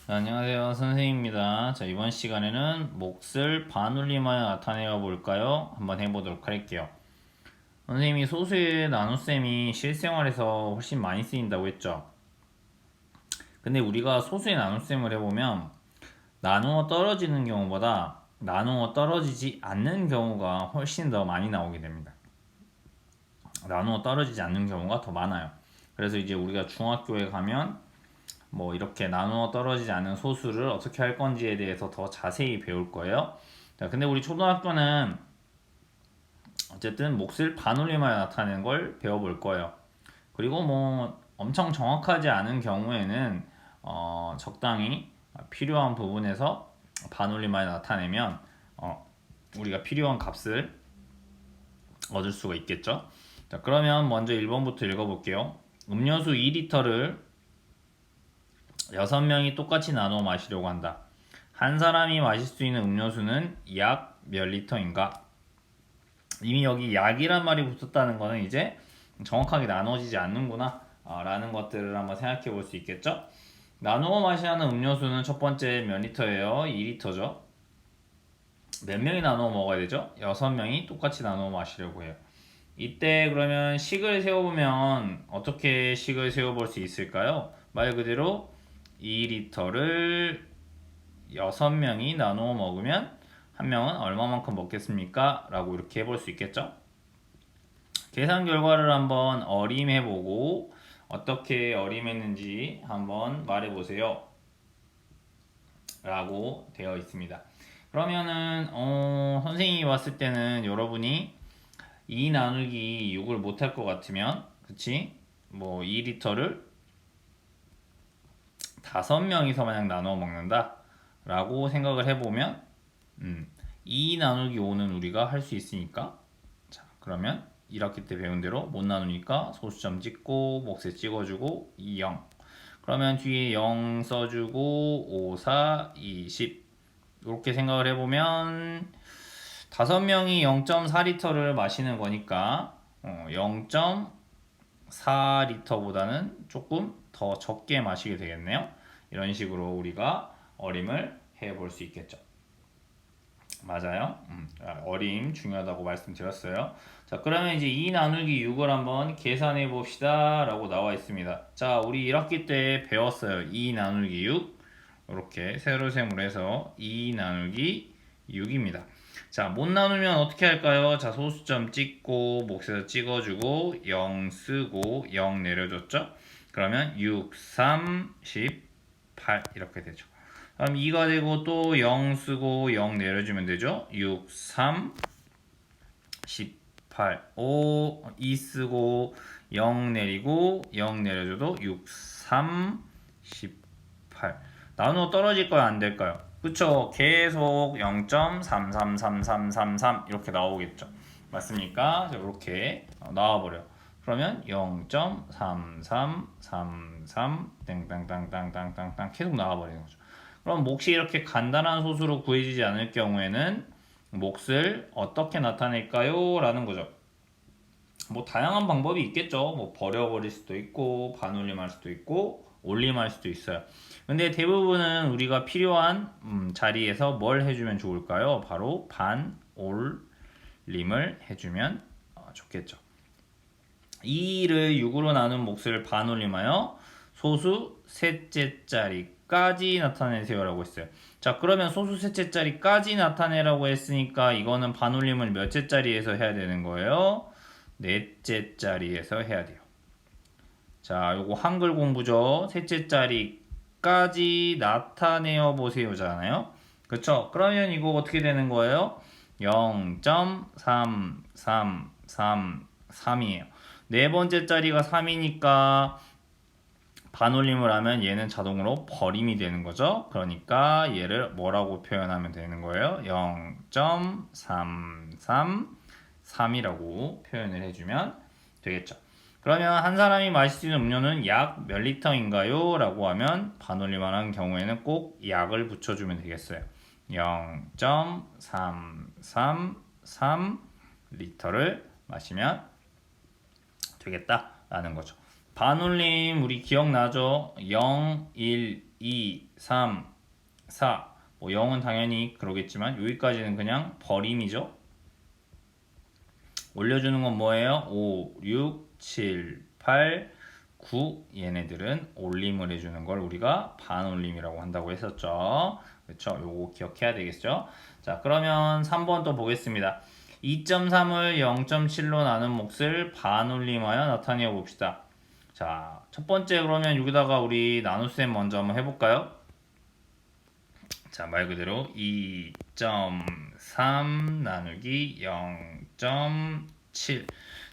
안녕하세요, 선생님입니다. 자, 이번 시간에는 몫을 반올림하여 나타내어 볼까요? 한번 해보도록 할게요. 선생님이 소수의 나눗셈이 실생활에서 훨씬 많이 쓰인다고 했죠. 근데 우리가 소수의 나눗셈을 해보면 나누어 떨어지는 경우보다 나누어 떨어지지 않는 경우가 훨씬 더 많이 나오게 됩니다. 나누어 떨어지지 않는 경우가 더 많아요. 그래서 이제 우리가 중학교에 가면 뭐 이렇게 나누어 떨어지지 않은 소수를 어떻게 할 건지에 대해서 더 자세히 배울 거예요. 자, 근데 우리 초등학교는 어쨌든 몫을 반올림하여 나타내는 걸 배워볼 거예요. 그리고 뭐 엄청 정확하지 않은 경우에는 적당히 필요한 부분에서 반올림하여 나타내면 우리가 필요한 값을 얻을 수가 있겠죠. 자, 그러면 먼저 1번부터 읽어볼게요. 음료수 2리터를 6명이 똑같이 나눠 마시려고 한다. 한 사람이 마실 수 있는 음료수는 약 몇 리터인가? 이미 여기 약이란 말이 붙었다는 거는 이제 정확하게 나눠지지 않는구나 라는 것들을 한번 생각해 볼 수 있겠죠? 나누어 마시는 음료수는 첫 번째 몇 리터예요? 2리터죠. 몇 명이 나누어 먹어야 되죠? 6명이 똑같이 나누어 마시려고 해요. 이때 그러면 식을 세워보면 어떻게 식을 세워볼 수 있을까요? 말 그대로 2리터를 6명이 나누어 먹으면 한 명은 얼마만큼 먹겠습니까? 라고 이렇게 해볼 수 있겠죠? 계산 결과를 한번 어림해보고 어떻게 어림했는지 한번 말해보세요. 라고 되어 있습니다. 그러면은 선생님이 봤을 때는 여러분이 2 나누기 6을 못할 것 같으면 그치? 뭐 2리터를 5명이서 만약 나누어 먹는다 라고 생각을 해보면 2 나누기 5는 우리가 할 수 있으니까 자 그러면 1학기 때 배운 대로 못 나누니까 소수점 찍고 몫에 찍어주고 2, 0 그러면 뒤에 0 써주고 5, 4, 20 이렇게 생각을 해보면 5명이 0.4리터를 마시는 거니까 0.4리터보다는 조금 더 적게 마시게 되겠네요. 이런 식으로 우리가 어림을 해볼 수 있겠죠. 맞아요. 어림 중요하다고 말씀드렸어요. 자, 그러면 이제 2 나누기 6을 한번 계산해 봅시다. 라고 나와 있습니다. 자, 우리 1학기 때 배웠어요. 2 나누기 6. 이렇게 세로셈으로 해서 2 나누기 6입니다. 자, 못 나누면 어떻게 할까요? 자, 소수점 찍고, 몫에서 찍어주고, 0 쓰고, 0 내려줬죠? 그러면 6, 3, 18 이렇게 되죠. 그럼 2가 되고 또 0 쓰고 0 내려주면 되죠. 6, 3, 18, 5, 2 쓰고 0 내리고 0 내려줘도 6, 3, 18 나누어 떨어질까요? 안 될까요? 그쵸? 계속 0.333333 이렇게 나오겠죠. 맞습니까? 자, 이렇게 나와버려요. 그러면 0.3333 땡땅땅땅땅땅땅 계속 나와버리는 거죠. 그럼 몫이 이렇게 간단한 소수로 구해지지 않을 경우에는 몫을 어떻게 나타낼까요? 라는 거죠. 뭐 다양한 방법이 있겠죠. 뭐 버려버릴 수도 있고 반올림할 수도 있고 올림할 수도 있어요. 근데 대부분은 우리가 필요한 자리에서 뭘 해주면 좋을까요? 바로 반올림을 해주면 좋겠죠. 2를 6으로 나눈 몫을 반올림하여 소수 셋째 자리까지 나타내세요 라고 했어요. 자, 그러면 소수 셋째 자리까지 나타내라고 했으니까 이거는 반올림을 몇째 자리에서 해야 되는 거예요? 넷째 자리에서 해야 돼요. 자, 요거 한글 공부죠. 셋째 자리까지 나타내어 보세요잖아요. 그쵸? 그러면 이거 어떻게 되는 거예요? 0.3333이에요. 네 번째 자리가 3이니까 반올림을 하면 얘는 자동으로 버림이 되는 거죠. 그러니까 얘를 뭐라고 표현하면 되는 거예요? 0.333이라고 표현을 해주면 되겠죠. 그러면 한 사람이 마실 수 있는 음료는 약 몇 리터인가요? 라고 하면 반올림하는 경우에는 꼭 약을 붙여주면 되겠어요. 0.333리터를 마시면 되겠다라는 거죠. 반올림 우리 기억나죠? 0, 1, 2, 3, 4. 뭐 0은 당연히 그러겠지만 여기까지는 그냥 버림이죠. 올려주는 건 뭐예요? 5, 6, 7, 8, 9. 얘네들은 올림을 해주는 걸 우리가 반올림이라고 한다고 했었죠. 그렇죠? 요거 기억해야 되겠죠? 자, 그러면 3번 또 보겠습니다. 2.3을 0.7로 나눈 몫을 반올림하여 나타내어 봅시다. 자, 첫 번째 그러면 여기다가 우리 나눗셈 먼저 한번 해볼까요? 자, 말 그대로 2.3 나누기 0.7.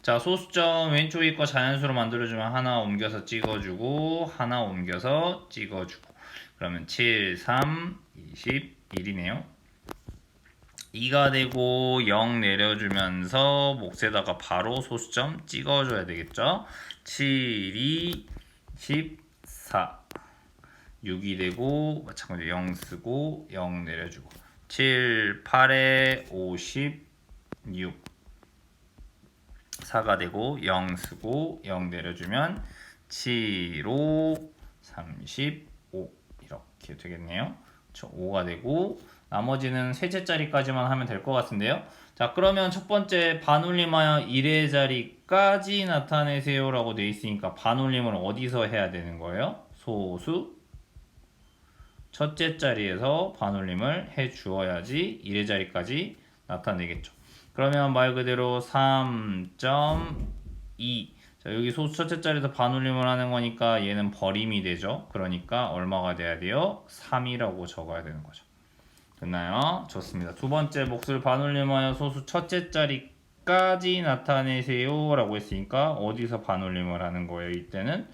자, 소수점 왼쪽에 거 자연수로 만들어주면 하나 옮겨서 찍어주고 하나 옮겨서 찍어주고 그러면 7, 3, 21이네요. 2가 되고 0 내려주면서 몫에다가 바로 소수점 찍어줘야 되겠죠. 7, 2, 14. 6이 되고 마찬가지로 0 쓰고 0 내려주고 7, 8에 56 4가 되고 0 쓰고 0 내려주면 7, 5, 35 이렇게 되겠네요. 5가 되고 나머지는 셋째짜리까지만 하면 될 것 같은데요. 자, 그러면 첫 번째 반올림하여 1의 자리까지 나타내세요 라고 되어 있으니까 반올림을 어디서 해야 되는 거예요? 소수 첫째 자리에서 반올림을 해 주어야지 1의 자리까지 나타내겠죠. 그러면 말 그대로 3.2. 자, 여기 소수 첫째 자리에서 반올림을 하는 거니까 얘는 버림이 되죠. 그러니까 얼마가 돼야 돼요? 3이라고 적어야 되는 거죠. 됐나요? 좋습니다. 두 번째 몫을 반올림하여 소수 첫째 자리까지 나타내세요 라고 했으니까 어디서 반올림을 하는 거예요? 이때는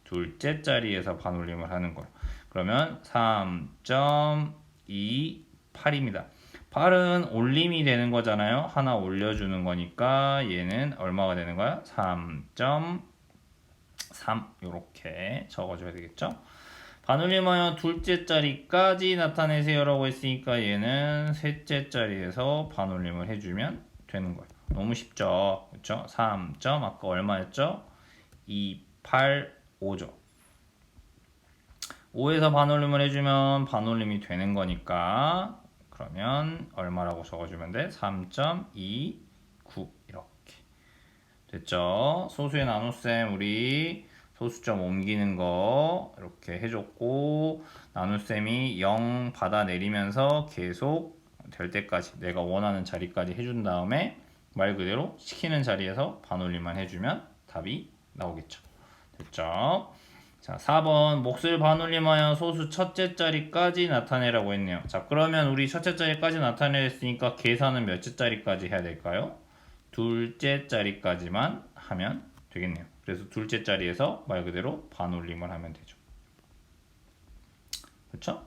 둘째 자리에서 반올림을 하는 거예요. 그러면 3.28입니다. 8은 올림이 되는 거잖아요. 하나 올려주는 거니까 얘는 얼마가 되는 거야? 3.3 이렇게 적어줘야 되겠죠. 반올림하여 둘째 자리까지 나타내세요 라고 했으니까 얘는 셋째 자리에서 반올림을 해주면 되는 거예요. 너무 쉽죠. 그렇죠? 3. 아까 얼마였죠? 285죠. 5에서 반올림을 해주면 반올림이 되는 거니까 그러면 얼마라고 적어주면 돼? 3.29 이렇게 됐죠? 소수의 나눗셈 우리 소수점 옮기는 거 이렇게 해줬고 나눗셈이 0 받아내리면서 계속 될 때까지 내가 원하는 자리까지 해준 다음에 말 그대로 시키는 자리에서 반올림만 해주면 답이 나오겠죠. 됐죠? 자, 4번 몫을 반올림하여 소수 첫째 자리까지 나타내라고 했네요. 자, 그러면 우리 첫째 자리까지 나타냈으니까 계산은 몇째 자리까지 해야 될까요? 둘째 자리까지만 하면 되겠네요. 그래서 둘째 자리에서 말 그대로 반올림을 하면 되죠. 그렇죠?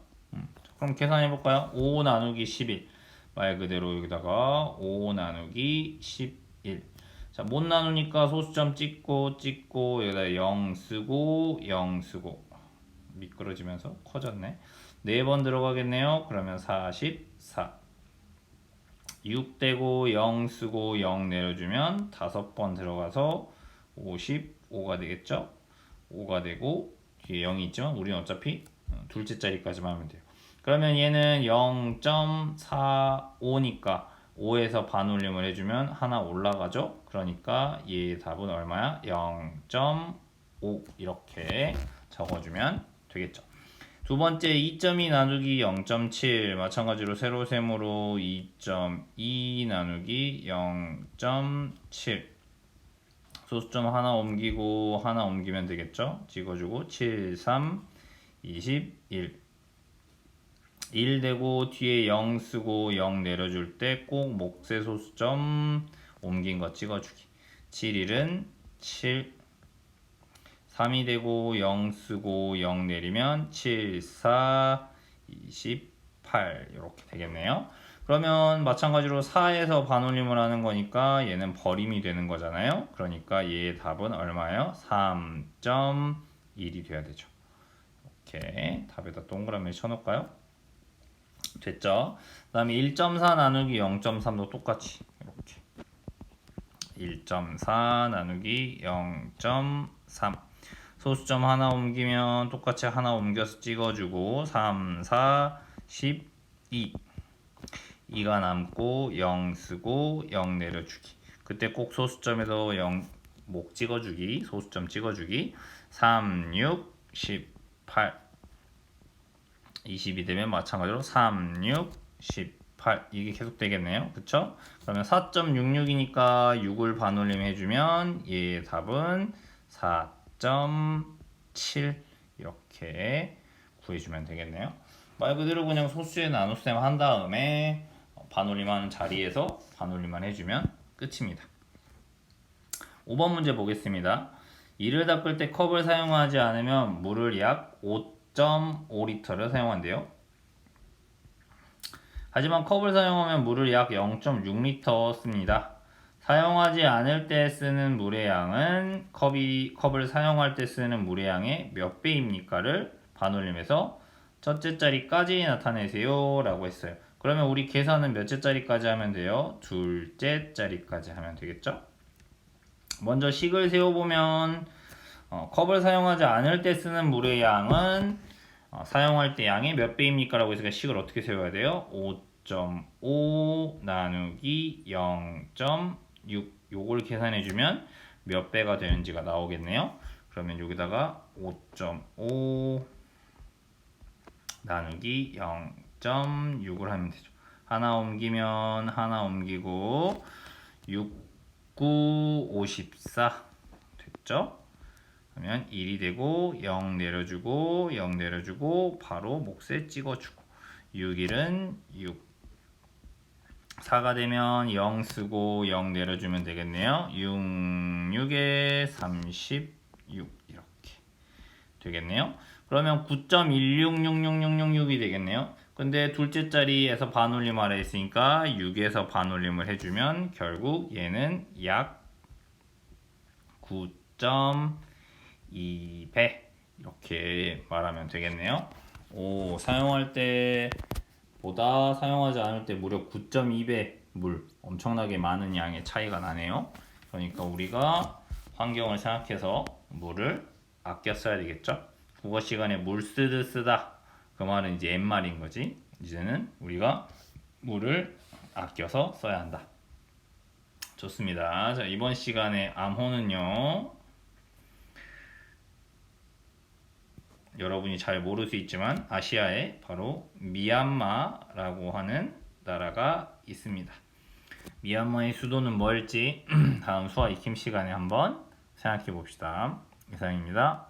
그럼 계산해 볼까요? 5 나누기 11 말 그대로 여기다가 5 나누기 11. 자, 못 나누니까 소수점 찍고 여기다 0 쓰고 0 쓰고 미끄러지면서 커졌네. 4번 들어가겠네요. 그러면 44. 6 되고 0 쓰고 0 내려주면 5번 들어가서 55가 되겠죠. 5가 되고 뒤에 0이 있지만 우리는 어차피 둘째 자리까지만 하면 돼요. 그러면 얘는 0.45니까 5에서 반올림을 해주면 하나 올라가죠. 그러니까 얘의 답은 얼마야? 0.5 이렇게 적어주면 되겠죠. 두 번째 2.2 나누기 0.7 마찬가지로 세로셈으로 2.2 나누기 0.7 소수점 하나 옮기고 하나 옮기면 되겠죠. 찍어주고 7, 3, 21 1 되고 뒤에 0 쓰고 0 내려줄 때 꼭 몫의 소수점 옮긴 거 찍어주기. 7, 1은 7 3이 되고 0 쓰고 0 내리면 7, 4, 28 이렇게 되겠네요. 그러면 마찬가지로 4에서 반올림을 하는 거니까 얘는 버림이 되는 거잖아요. 그러니까 얘의 답은 얼마예요? 3.1이 돼야 되죠. 이렇게 답에다 동그라미 쳐놓을까요? 됐죠? 그 다음에 1.4 나누기 0.3도 똑같이 이렇게 1.4 나누기 0.3 소수점 하나 옮기면 똑같이 하나 옮겨서 찍어주고 3, 4, 12 2가 남고 0 쓰고 0 내려주기. 그때 꼭 소수점에서 0 목 찍어주기, 소수점 찍어주기. 3, 6, 18 22 되면 마찬가지로 3, 6, 18 이게 계속 되겠네요. 그쵸? 그러면 4.66이니까 6을 반올림 해주면 얘의 답은 4.7 이렇게 구해주면 되겠네요. 말 그대로 그냥 소수의 나눗셈 한 다음에 반올림하는 자리에서 반올림만 해주면 끝입니다. 5번 문제 보겠습니다. 이를 닦을 때 컵을 사용하지 않으면 물을 약 5.5리터를 사용한대요. 하지만 컵을 사용하면 물을 약 0.6리터 씁니다. 사용하지 않을 때 쓰는 물의 양은 컵을 사용할 때 쓰는 물의 양의 몇 배입니까를 반올림해서 첫째 자리까지 나타내세요 라고 했어요. 그러면 우리 계산은 몇째 자리까지 하면 돼요? 둘째 자리까지 하면 되겠죠? 먼저 식을 세워보면 컵을 사용하지 않을 때 쓰는 물의 양은 사용할 때 양의 몇 배입니까? 라고 했으니까 식을 어떻게 세워야 돼요? 5.5 나누기 0.6 요걸 계산해주면 몇 배가 되는지가 나오겠네요. 그러면 여기다가 5.5 나누기 0.6을 하면 되죠. 하나 옮기면 하나 옮기고 6, 9, 54 됐죠? 그러면 1이 되고 0 내려주고 0 내려주고 바로 몫에 찍어주고 6, 1은 6 4가 되면 0 쓰고 0 내려주면 되겠네요. 6, 6에 36 이렇게 되겠네요. 그러면 9.1666666이 되겠네요. 근데 둘째 자리에서 반올림 하라 했으니까 6에서 반올림을 해주면 결국 얘는 약 9.2배 이렇게 말하면 되겠네요. 오, 사용할 때보다 사용하지 않을 때 무려 9.2배 물 엄청나게 많은 양의 차이가 나네요. 그러니까 우리가 환경을 생각해서 물을 아껴 써야 되겠죠. 국어 시간에 물 쓰듯 쓰다 그 말은 이제 옛말인 거지. 이제는 우리가 물을 아껴서 써야 한다. 좋습니다. 자, 이번 시간에 암호는요. 여러분이 잘 모를 수 있지만 아시아에 바로 미얀마라고 하는 나라가 있습니다. 미얀마의 수도는 뭘지 다음 수학 익힘 시간에 한번 생각해 봅시다. 이상입니다.